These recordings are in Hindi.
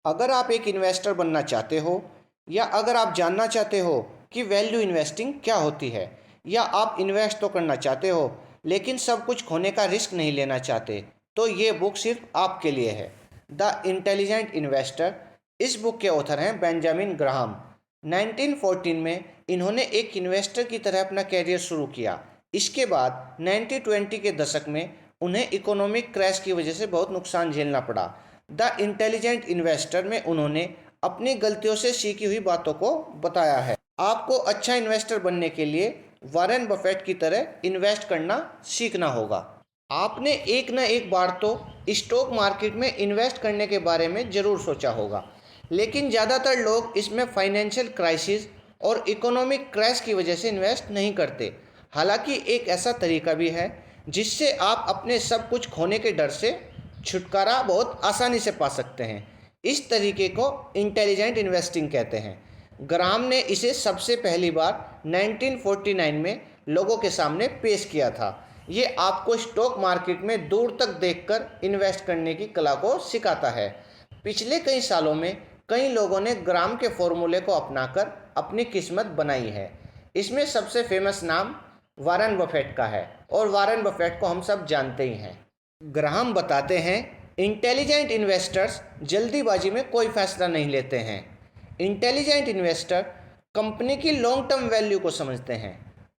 अगर आप एक इन्वेस्टर बनना चाहते हो या अगर आप जानना चाहते हो कि वैल्यू इन्वेस्टिंग क्या होती है या आप इन्वेस्ट तो करना चाहते हो लेकिन सब कुछ खोने का रिस्क नहीं लेना चाहते, तो ये बुक सिर्फ आपके लिए है। The intelligent investor. इस बुक के ऑथर हैं बेंजामिन ग्राहम। 1914 में इन्होंने एक इन्वेस्टर की तरह अपना कैरियर शुरू किया। इसके बाद 1920 के दशक में उन्हें इकोनॉमिक क्रैश की वजह से बहुत नुकसान झेलना पड़ा। द इंटेलिजेंट इन्वेस्टर में उन्होंने अपनी गलतियों से सीखी हुई बातों को बताया है। आपको अच्छा इन्वेस्टर बनने के लिए वॉरेन बफेट की तरह इन्वेस्ट करना सीखना होगा। आपने एक न एक बार तो स्टॉक मार्केट में इन्वेस्ट करने के बारे में ज़रूर सोचा होगा, लेकिन ज़्यादातर लोग इसमें फाइनेंशियल क्राइसिस और इकोनॉमिक क्रैश की वजह से इन्वेस्ट नहीं करते। हालांकि एक ऐसा तरीका भी है जिससे आप अपने सब कुछ खोने के डर से छुटकारा बहुत आसानी से पा सकते हैं। इस तरीके को इंटेलिजेंट इन्वेस्टिंग कहते हैं। ग्राहम ने इसे सबसे पहली बार 1949 में लोगों के सामने पेश किया था। ये आपको स्टॉक मार्केट में दूर तक देखकर इन्वेस्ट करने की कला को सिखाता है। पिछले कई सालों में कई लोगों ने ग्राहम के फॉर्मूले को अपनाकर अपनी किस्मत बनाई है। इसमें सबसे फेमस नाम वॉरेन बफेट का है और वॉरेन बफेट को हम सब जानते ही हैं। ग्राहम बताते हैं, इंटेलिजेंट इन्वेस्टर्स जल्दीबाजी में कोई फैसला नहीं लेते हैं। इंटेलिजेंट इन्वेस्टर कंपनी की लॉन्ग टर्म वैल्यू को समझते हैं।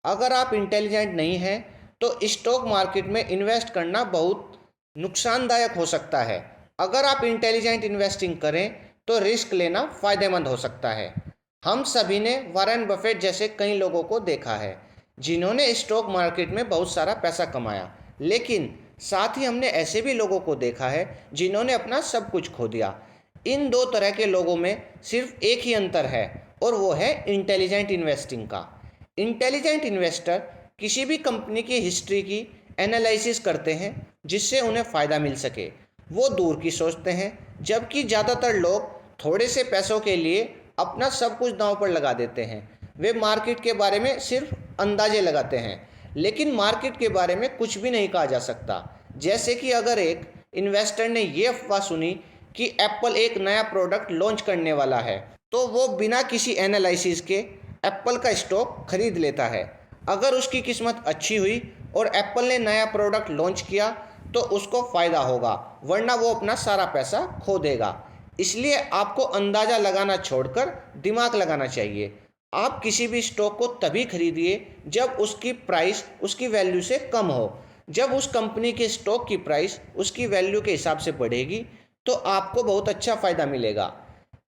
अगर आप इंटेलिजेंट नहीं हैं तो स्टॉक मार्केट में इन्वेस्ट करना बहुत नुकसानदायक हो सकता है। अगर आप इंटेलिजेंट इन्वेस्टिंग करें तो रिस्क लेना फ़ायदेमंद हो सकता है। हम सभी ने वॉरेन बफेट जैसे कई लोगों को देखा है जिन्होंने स्टॉक मार्केट में बहुत सारा पैसा कमाया, लेकिन साथ ही हमने ऐसे भी लोगों को देखा है जिन्होंने अपना सब कुछ खो दिया। इन दो तरह के लोगों में सिर्फ एक ही अंतर है और वो है इंटेलिजेंट इन्वेस्टिंग का। इंटेलिजेंट इन्वेस्टर किसी भी कंपनी की हिस्ट्री की एनालिसिस करते हैं जिससे उन्हें फ़ायदा मिल सके। वो दूर की सोचते हैं, जबकि ज़्यादातर लोग थोड़े से पैसों के लिए अपना सब कुछ दांव पर लगा देते हैं। वे मार्केट के बारे में सिर्फ अंदाजे लगाते हैं, लेकिन मार्केट के बारे में कुछ भी नहीं कहा जा सकता। जैसे कि अगर एक इन्वेस्टर ने ये अफवाह सुनी कि एप्पल एक नया प्रोडक्ट लॉन्च करने वाला है, तो वो बिना किसी एनालिसिस के एप्पल का स्टॉक खरीद लेता है। अगर उसकी किस्मत अच्छी हुई और एप्पल ने नया प्रोडक्ट लॉन्च किया तो उसको फ़ायदा होगा, वरना वो अपना सारा पैसा खो देगा। इसलिए आपको अंदाज़ा लगाना छोड़कर दिमाग लगाना चाहिए। आप किसी भी स्टॉक को तभी खरीदिए जब उसकी प्राइस उसकी वैल्यू से कम हो। जब उस कंपनी के स्टॉक की प्राइस उसकी वैल्यू के हिसाब से बढ़ेगी तो आपको बहुत अच्छा फ़ायदा मिलेगा।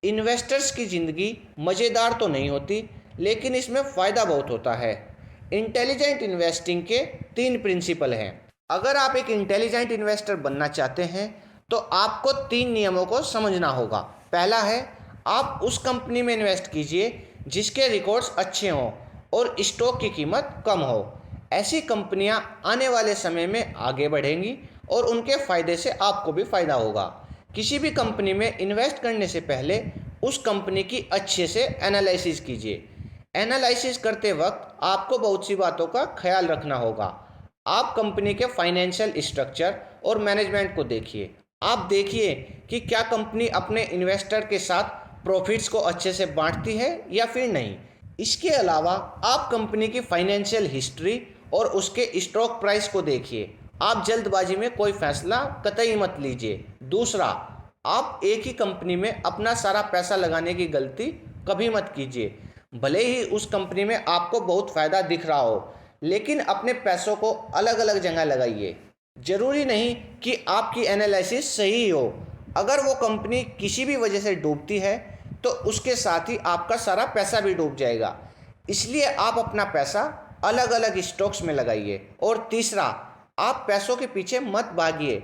इन्वेस्टर्स की ज़िंदगी मज़ेदार तो नहीं होती, लेकिन इसमें फ़ायदा बहुत होता है। इंटेलिजेंट इन्वेस्टिंग के 3 प्रिंसिपल हैं। अगर आप एक इंटेलिजेंट इन्वेस्टर बनना चाहते हैं तो आपको 3 नियमों को समझना होगा। पहला है, आप उस कंपनी में इन्वेस्ट कीजिए जिसके रिकॉर्ड्स अच्छे हों और स्टॉक की कीमत कम हो। ऐसी कंपनियां आने वाले समय में आगे बढ़ेंगी और उनके फ़ायदे से आपको भी फ़ायदा होगा। किसी भी कंपनी में इन्वेस्ट करने से पहले उस कंपनी की अच्छे से एनालिसिस कीजिए। एनालिसिस करते वक्त आपको बहुत सी बातों का ख्याल रखना होगा। आप कंपनी के फाइनेंशियल स्ट्रक्चर और मैनेजमेंट को देखिए। आप देखिए कि क्या कंपनी अपने इन्वेस्टर के साथ प्रॉफिट्स को अच्छे से बांटती है या फिर नहीं। इसके अलावा आप कंपनी की फाइनेंशियल हिस्ट्री और उसके स्टॉक प्राइस को देखिए। आप जल्दबाजी में कोई फैसला कतई मत लीजिए। दूसरा, आप एक ही कंपनी में अपना सारा पैसा लगाने की गलती कभी मत कीजिए। भले ही उस कंपनी में आपको बहुत फ़ायदा दिख रहा हो, लेकिन अपने पैसों को अलग अलग जगह लगाइए। ज़रूरी नहीं कि आपकी एनालिसिस सही हो। अगर वो कंपनी किसी भी वजह से डूबती है तो उसके साथ ही आपका सारा पैसा भी डूब जाएगा। इसलिए आप अपना पैसा अलग अलग स्टॉक्स में लगाइए। और तीसरा, आप पैसों के पीछे मत भागिए।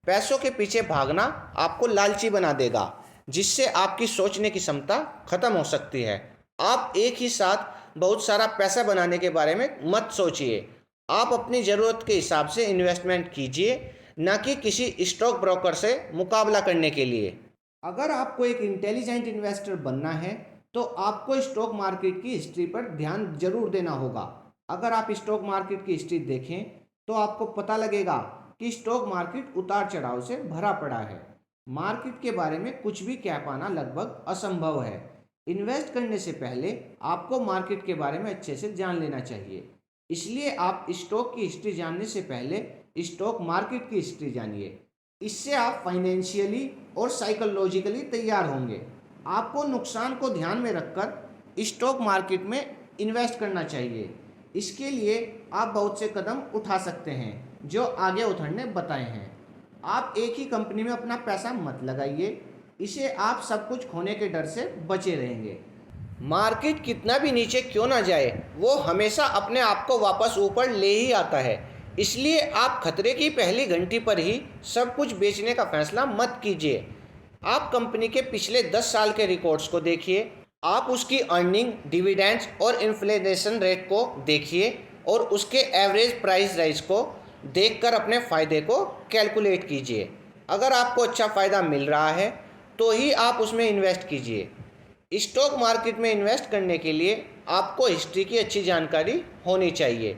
पैसों के पीछे भागना आपको लालची बना देगा, जिससे आपकी सोचने की क्षमता खत्म हो सकती है। आप एक ही साथ बहुत सारा पैसा बनाने के बारे में मत सोचिए। आप अपनी ज़रूरत के हिसाब से इन्वेस्टमेंट कीजिए, न कि किसी स्टॉक ब्रोकर से मुकाबला करने के लिए। अगर आपको एक इंटेलिजेंट इन्वेस्टर बनना है तो आपको स्टॉक मार्केट की हिस्ट्री पर ध्यान जरूर देना होगा। अगर आप स्टॉक मार्केट की हिस्ट्री देखें तो आपको पता लगेगा कि स्टॉक मार्केट उतार चढ़ाव से भरा पड़ा है। मार्केट के बारे में कुछ भी कह पाना लगभग असंभव है। इन्वेस्ट करने से पहले आपको मार्केट के बारे में अच्छे से जान लेना चाहिए। इसलिए आप स्टॉक की हिस्ट्री जानने से पहले स्टॉक मार्केट की हिस्ट्री जानिए। इससे आप फाइनेंशियली और साइकोलॉजिकली तैयार होंगे। आपको नुकसान को ध्यान में रखकर स्टॉक मार्केट में इन्वेस्ट करना चाहिए। इसके लिए आप बहुत से कदम उठा सकते हैं जो आगे उठाने बताए हैं। आप एक ही कंपनी में अपना पैसा मत लगाइए, इसे आप सब कुछ खोने के डर से बचे रहेंगे। मार्केट कितना भी नीचे क्यों ना जाए, वो हमेशा अपने आप को वापस ऊपर ले ही आता है। इसलिए आप खतरे की पहली घंटी पर ही सब कुछ बेचने का फैसला मत कीजिए। आप कंपनी के पिछले 10 साल के रिकॉर्ड्स को देखिए, आप उसकी अर्निंग, डिविडेंड्स और इन्फ्लेशन रेट को देखिए और उसके एवरेज प्राइस राइज को देखकर अपने फ़ायदे को कैलकुलेट कीजिए। अगर आपको अच्छा फ़ायदा मिल रहा है तो ही आप उसमें इन्वेस्ट कीजिए। स्टॉक मार्केट में इन्वेस्ट करने के लिए आपको हिस्ट्री की अच्छी जानकारी होनी चाहिए।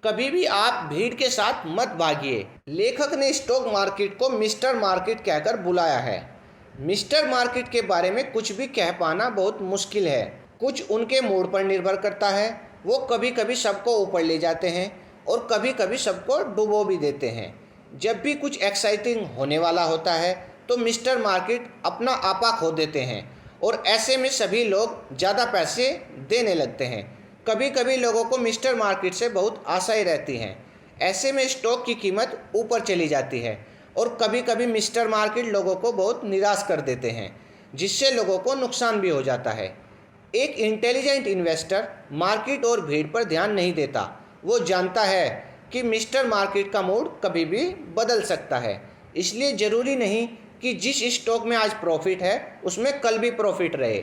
कभी भी आप भीड़ के साथ मत भागिए। लेखक ने स्टॉक मार्केट को मिस्टर मार्केट कहकर बुलाया है। मिस्टर मार्केट के बारे में कुछ भी कह पाना बहुत मुश्किल है। कुछ उनके मूड पर निर्भर करता है। वो कभी कभी सबको ऊपर ले जाते हैं और कभी कभी सबको डुबो भी देते हैं। जब भी कुछ एक्साइटिंग होने वाला होता है तो मिस्टर मार्केट अपना आपा खो देते हैं और ऐसे में सभी लोग ज़्यादा पैसे देने लगते हैं। कभी कभी लोगों को मिस्टर मार्केट से बहुत आशाएं रहती हैं। ऐसे में स्टॉक की कीमत ऊपर चली जाती है और कभी कभी मिस्टर मार्केट लोगों को बहुत निराश कर देते हैं, जिससे लोगों को नुकसान भी हो जाता है। एक इंटेलिजेंट इन्वेस्टर मार्केट और भीड़ पर ध्यान नहीं देता। वो जानता है कि मिस्टर मार्केट का मूड कभी भी बदल सकता है। इसलिए ज़रूरी नहीं कि जिस स्टॉक में आज प्रॉफिट है उसमें कल भी प्रॉफिट रहे।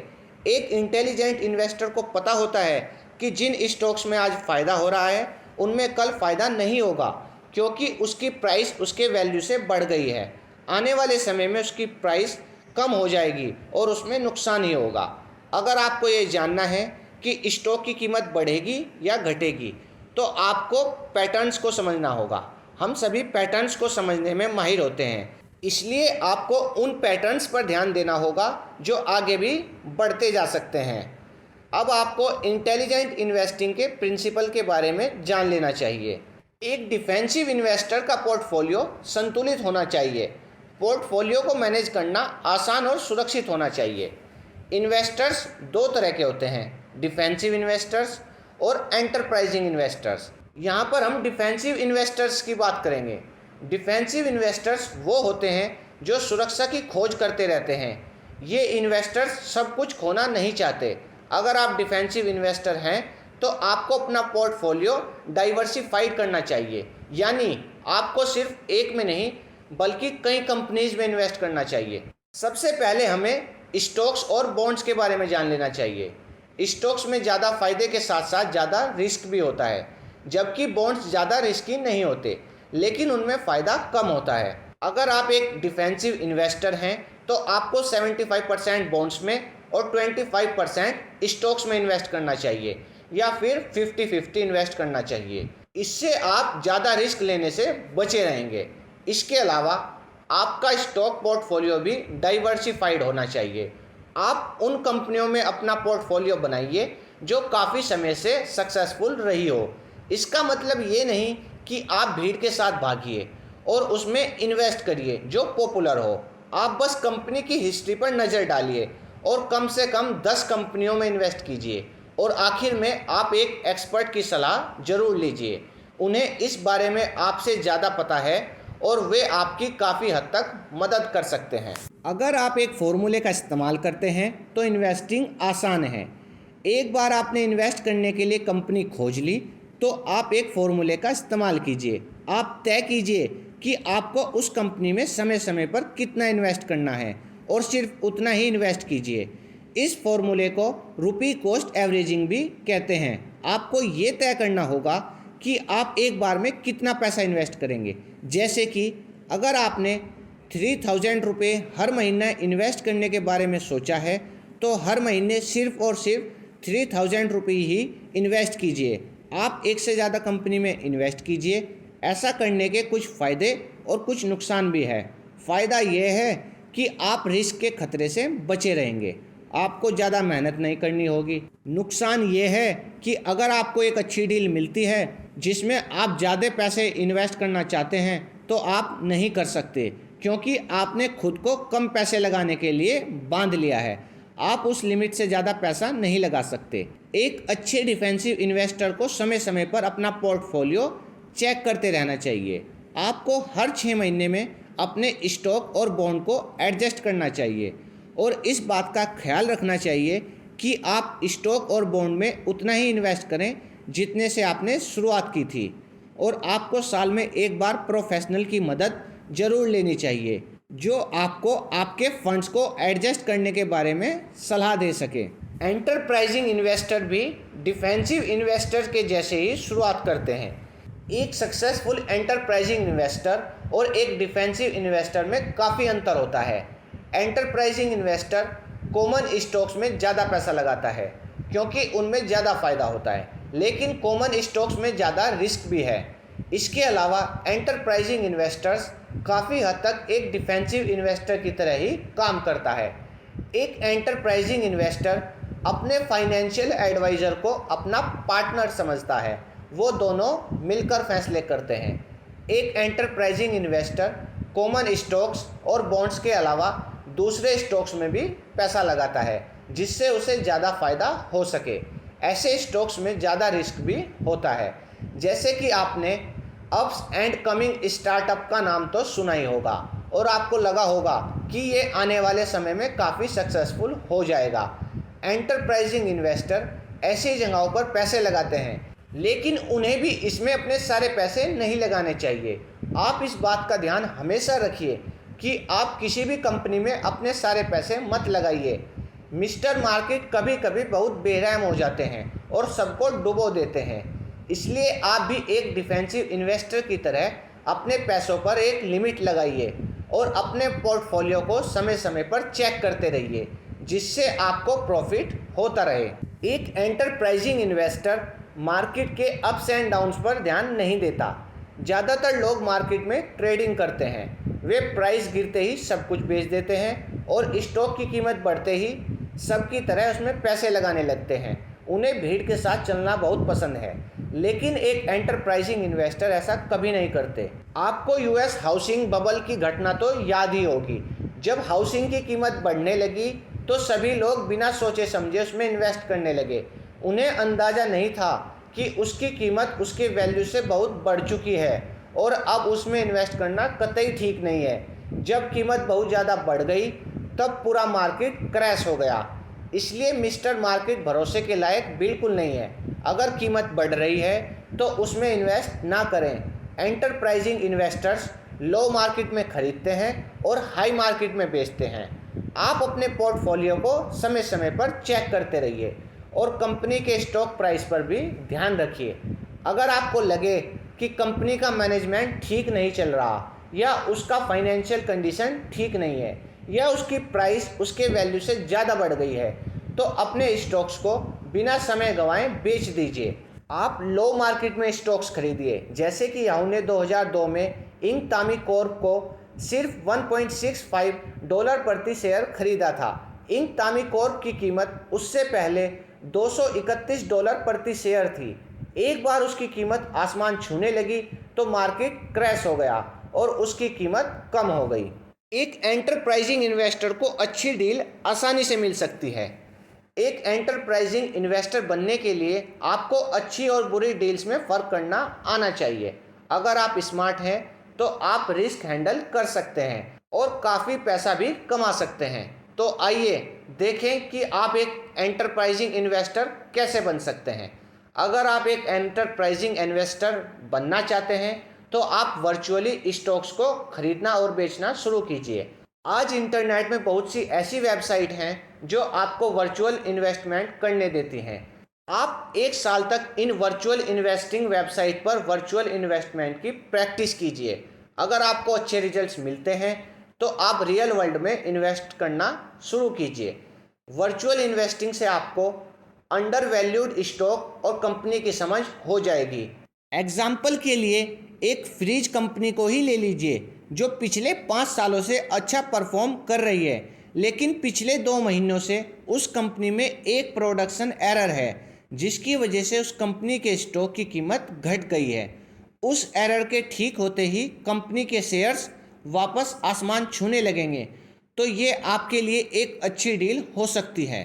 एक इंटेलिजेंट इन्वेस्टर को पता होता है कि जिन स्टॉक्स में आज फ़ायदा हो रहा है उनमें कल फ़ायदा नहीं होगा, क्योंकि उसकी प्राइस उसके वैल्यू से बढ़ गई है। आने वाले समय में उसकी प्राइस कम हो जाएगी और उसमें नुकसान ही होगा। अगर आपको ये जानना है कि स्टॉक की कीमत बढ़ेगी या घटेगी तो आपको पैटर्न्स को समझना होगा। हम सभी पैटर्न्स को समझने में माहिर होते हैं, इसलिए आपको उन पैटर्न्स पर ध्यान देना होगा जो आगे भी बढ़ते जा सकते हैं। अब आपको इंटेलिजेंट इन्वेस्टिंग के प्रिंसिपल के बारे में जान लेना चाहिए। एक डिफेंसिव इन्वेस्टर का पोर्टफोलियो संतुलित होना चाहिए। पोर्टफोलियो को मैनेज करना आसान और सुरक्षित होना चाहिए। इन्वेस्टर्स दो तरह के होते हैं, डिफेंसिव इन्वेस्टर्स और एंटरप्राइजिंग इन्वेस्टर्स। यहाँ पर हम डिफेंसिव इन्वेस्टर्स की बात करेंगे। डिफेंसिव इन्वेस्टर्स वो होते हैं जो सुरक्षा की खोज करते रहते हैं। ये इन्वेस्टर्स सब कुछ खोना नहीं चाहते। अगर आप डिफेंसिव इन्वेस्टर हैं तो आपको अपना पोर्टफोलियो डाइवर्सिफाइड करना चाहिए, यानी आपको सिर्फ एक में नहीं बल्कि कई कंपनीज में इन्वेस्ट करना चाहिए। सबसे पहले हमें स्टॉक्स और बॉन्ड्स के बारे में जान लेना चाहिए। स्टॉक्स में ज़्यादा फायदे के साथ साथ ज़्यादा रिस्क भी होता है, जबकि बॉन्ड्स ज़्यादा रिस्की नहीं होते लेकिन उनमें फ़ायदा कम होता है। अगर आप एक डिफेंसिव इन्वेस्टर हैं तो आपको 75% बॉन्ड्स में और 25% स्टॉक्स में इन्वेस्ट करना चाहिए, या फिर 50-50 इन्वेस्ट करना चाहिए। इससे आप ज़्यादा रिस्क लेने से बचे रहेंगे। इसके अलावा आपका स्टॉक पोर्टफोलियो भी डाइवर्सिफाइड होना चाहिए। आप उन कंपनियों में अपना पोर्टफोलियो बनाइए जो काफ़ी समय से सक्सेसफुल रही हो। इसका मतलब ये नहीं कि आप भीड़ के साथ भागिए और उसमें इन्वेस्ट करिए जो पॉपुलर हो। आप बस कंपनी की हिस्ट्री पर नज़र डालिए और कम से कम 10 कंपनियों में इन्वेस्ट कीजिए और आखिर में आप एक एक्सपर्ट की सलाह ज़रूर लीजिए। उन्हें इस बारे में आपसे ज़्यादा पता है और वे आपकी काफ़ी हद तक मदद कर सकते हैं। अगर आप एक फॉर्मूले का इस्तेमाल करते हैं तो इन्वेस्टिंग आसान है। एक बार आपने इन्वेस्ट करने के लिए कंपनी खोज ली तो आप एक फॉर्मूले का इस्तेमाल कीजिए। आप तय कीजिए कि आपको उस कंपनी में समय समय पर कितना इन्वेस्ट करना है और सिर्फ उतना ही इन्वेस्ट कीजिए। इस फॉर्मूले को रुपी कॉस्ट एवरेजिंग भी कहते हैं। आपको ये तय करना होगा कि आप एक बार में कितना पैसा इन्वेस्ट करेंगे। जैसे कि अगर आपने 3000 रुपये हर महीना इन्वेस्ट करने के बारे में सोचा है तो हर महीने सिर्फ और सिर्फ 3000 रुपये ही इन्वेस्ट कीजिए। आप एक से ज़्यादा कंपनी में इन्वेस्ट कीजिए। ऐसा करने के कुछ फ़ायदे और कुछ नुकसान भी है। फ़ायदा यह है कि आप रिस्क के खतरे से बचे रहेंगे। आपको ज़्यादा मेहनत नहीं करनी होगी। नुकसान ये है कि अगर आपको एक अच्छी डील मिलती है जिसमें आप ज़्यादा पैसे इन्वेस्ट करना चाहते हैं तो आप नहीं कर सकते, क्योंकि आपने खुद को कम पैसे लगाने के लिए बांध लिया है। आप उस लिमिट से ज़्यादा पैसा नहीं लगा सकते। एक अच्छे डिफेंसिव इन्वेस्टर को समय समय पर अपना पोर्टफोलियो चेक करते रहना चाहिए। आपको हर 6 महीने में अपने स्टॉक और बॉन्ड को एडजस्ट करना चाहिए और इस बात का ख्याल रखना चाहिए कि आप स्टॉक और बॉन्ड में उतना ही इन्वेस्ट करें जितने से आपने शुरुआत की थी। और आपको साल में एक बार प्रोफेशनल की मदद ज़रूर लेनी चाहिए जो आपको आपके फंड्स को एडजस्ट करने के बारे में सलाह दे सके। एंटरप्राइजिंग इन्वेस्टर भी डिफेंसिव इन्वेस्टर के जैसे ही शुरुआत करते हैं। एक सक्सेसफुल एंटरप्राइजिंग इन्वेस्टर और एक डिफेंसिव इन्वेस्टर में काफ़ी अंतर होता है। एंटरप्राइजिंग इन्वेस्टर कॉमन स्टॉक्स में ज़्यादा पैसा लगाता है क्योंकि उनमें ज़्यादा फ़ायदा होता है, लेकिन कॉमन स्टॉक्स में ज़्यादा रिस्क भी है। इसके अलावा एंटरप्राइजिंग इन्वेस्टर्स काफ़ी हद तक एक डिफेंसिव इन्वेस्टर की तरह ही काम करता है। एक एंटरप्राइजिंग इन्वेस्टर अपने फाइनेंशियल एडवाइज़र को अपना पार्टनर समझता है, वो दोनों मिलकर फैसले करते हैं। एक एंटरप्राइजिंग इन्वेस्टर कॉमन स्टॉक्स और बॉन्ड्स के अलावा दूसरे स्टॉक्स में भी पैसा लगाता है जिससे उसे ज़्यादा फ़ायदा हो सके। ऐसे स्टॉक्स में ज़्यादा रिस्क भी होता है, जैसे कि आपने अप्स एंड कमिंग स्टार्टअप का नाम तो सुना ही होगा और आपको लगा होगा कि ये आने वाले समय में काफ़ी सक्सेसफुल हो जाएगा। एंटरप्राइजिंग इन्वेस्टर ऐसी जगहों पर पैसे लगाते हैं, लेकिन उन्हें भी इसमें अपने सारे पैसे नहीं लगाने चाहिए। आप इस बात का ध्यान हमेशा रखिए कि आप किसी भी कंपनी में अपने सारे पैसे मत लगाइए। मिस्टर मार्केट कभी कभी बहुत बेरहम हो जाते हैं और सबको डुबो देते हैं। इसलिए आप भी एक डिफेंसिव इन्वेस्टर की तरह अपने पैसों पर एक लिमिट लगाइए और अपने पोर्टफोलियो को समय समय पर चेक करते रहिए जिससे आपको प्रॉफिट होता रहे। एक एंटरप्राइजिंग इन्वेस्टर मार्केट के अप्स एंड डाउन्स पर ध्यान नहीं देता। ज़्यादातर लोग मार्केट में ट्रेडिंग करते हैं, वे प्राइस गिरते ही सब कुछ बेच देते हैं और स्टॉक की कीमत बढ़ते ही सबकी तरह उसमें पैसे लगाने लगते हैं। उन्हें भीड़ के साथ चलना बहुत पसंद है, लेकिन एक एंटरप्राइजिंग इन्वेस्टर ऐसा कभी नहीं करते। आपको यूएस हाउसिंग बबल की घटना तो याद ही होगी। जब हाउसिंग की कीमत बढ़ने लगी तो सभी लोग बिना सोचे समझे उसमें इन्वेस्ट करने लगे। उन्हें अंदाज़ा नहीं था कि उसकी कीमत उसके वैल्यू से बहुत बढ़ चुकी है और अब उसमें इन्वेस्ट करना कतई ठीक नहीं है। जब कीमत बहुत ज़्यादा बढ़ गई तब पूरा मार्केट क्रैश हो गया। इसलिए मिस्टर मार्केट भरोसे के लायक बिल्कुल नहीं है। अगर कीमत बढ़ रही है तो उसमें इन्वेस्ट ना करें। एंटरप्राइजिंग इन्वेस्टर्स लो मार्केट में खरीदते हैं और हाई मार्केट में बेचते हैं। आप अपने पोर्टफोलियो को समय समय पर चेक करते रहिए और कंपनी के स्टॉक प्राइस पर भी ध्यान रखिए। अगर आपको लगे कि कंपनी का मैनेजमेंट ठीक नहीं चल रहा या उसका फाइनेंशियल कंडीशन ठीक नहीं है या उसकी प्राइस उसके वैल्यू से ज़्यादा बढ़ गई है तो अपने स्टॉक्स को बिना समय गंवाए बेच दीजिए। आप लो मार्केट में स्टॉक्स खरीदिए, जैसे कि याहू ने 2002 में इंक तामी कॉर्प को सिर्फ $1.65 प्रति शेयर खरीदा था। इंक तामी कॉर्प की कीमत उससे पहले $231 प्रति शेयर थी। एक बार उसकी कीमत आसमान छूने लगी तो मार्केट क्रैश हो गया और उसकी कीमत कम हो गई। एक एंटरप्राइजिंग इन्वेस्टर को अच्छी डील आसानी से मिल सकती है। एक एंटरप्राइजिंग इन्वेस्टर बनने के लिए आपको अच्छी और बुरी डील्स में फ़र्क करना आना चाहिए। अगर आप स्मार्ट हैं तो आप रिस्क हैंडल कर सकते हैं और काफ़ी पैसा भी कमा सकते हैं। तो आइए देखें कि आप एक एंटरप्राइजिंग इन्वेस्टर कैसे बन सकते हैं। अगर आप एक एंटरप्राइजिंग इन्वेस्टर बनना चाहते हैं तो आप वर्चुअली स्टॉक्स को खरीदना और बेचना शुरू कीजिए। आज इंटरनेट में बहुत सी ऐसी वेबसाइट हैं जो आपको वर्चुअल इन्वेस्टमेंट करने देती हैं। आप 1 साल तक इन वर्चुअल इन्वेस्टिंग वेबसाइट पर वर्चुअल इन्वेस्टमेंट की प्रैक्टिस कीजिए। अगर आपको अच्छे रिजल्ट्स मिलते हैं तो आप रियल वर्ल्ड में इन्वेस्ट करना शुरू कीजिए। वर्चुअल इन्वेस्टिंग से आपको अंडर वैल्यूड स्टॉक और कंपनी की समझ हो जाएगी। एग्जाम्पल के लिए एक फ्रिज कंपनी को ही ले लीजिए। जो पिछले 5 सालों से अच्छा परफॉर्म कर रही है, लेकिन पिछले 2 महीनों से उस कंपनी में एक प्रोडक्शन एरर है, जिसकी वजह से उस कंपनी के स्टॉक की कीमत घट गई है। उस एरर के ठीक होते ही कंपनी के शेयर्स वापस आसमान छूने लगेंगे, तो ये आपके लिए एक अच्छी डील हो सकती है।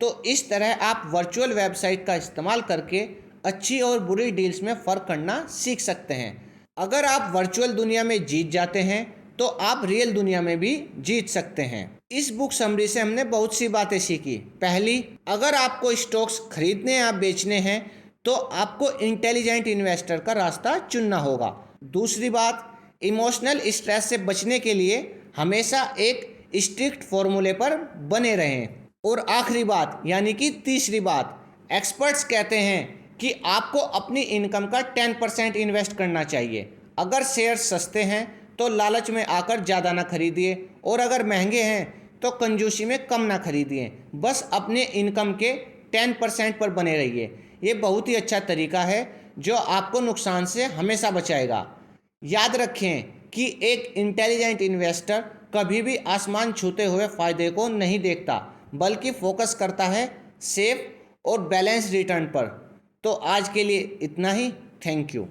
तो इस तरह आप वर्चुअल वेबसाइट का इस्तेमाल करके अच्छी और बुरी डील्स में फ़र्क करना सीख सकते हैं। अगर आप वर्चुअल दुनिया में जीत जाते हैं तो आप रियल दुनिया में भी जीत सकते हैं। इस बुक समरी से हमने बहुत सी बातें सीखी। पहली, अगर आपको स्टॉक्स खरीदने या बेचने हैं तो आपको इंटेलिजेंट इन्वेस्टर का रास्ता चुनना होगा। दूसरी बात, इमोशनल स्ट्रेस से बचने के लिए हमेशा एक स्ट्रिक्ट फॉर्मूले पर बने रहें। और आखिरी बात यानी कि तीसरी बात, एक्सपर्ट्स कहते हैं कि आपको अपनी इनकम का 10% इन्वेस्ट करना चाहिए। अगर शेयर सस्ते हैं तो लालच में आकर ज़्यादा ना खरीदिए, और अगर महंगे हैं तो कंजूसी में कम ना खरीदिए। बस अपने इनकम के 10% पर बने रहिए। ये बहुत ही अच्छा तरीका है जो आपको नुकसान से हमेशा बचाएगा। याद रखें कि एक इंटेलिजेंट इन्वेस्टर कभी भी आसमान छूते हुए फ़ायदे को नहीं देखता, बल्कि फोकस करता है सेफ और बैलेंस रिटर्न पर। तो आज के लिए इतना ही। Thank you.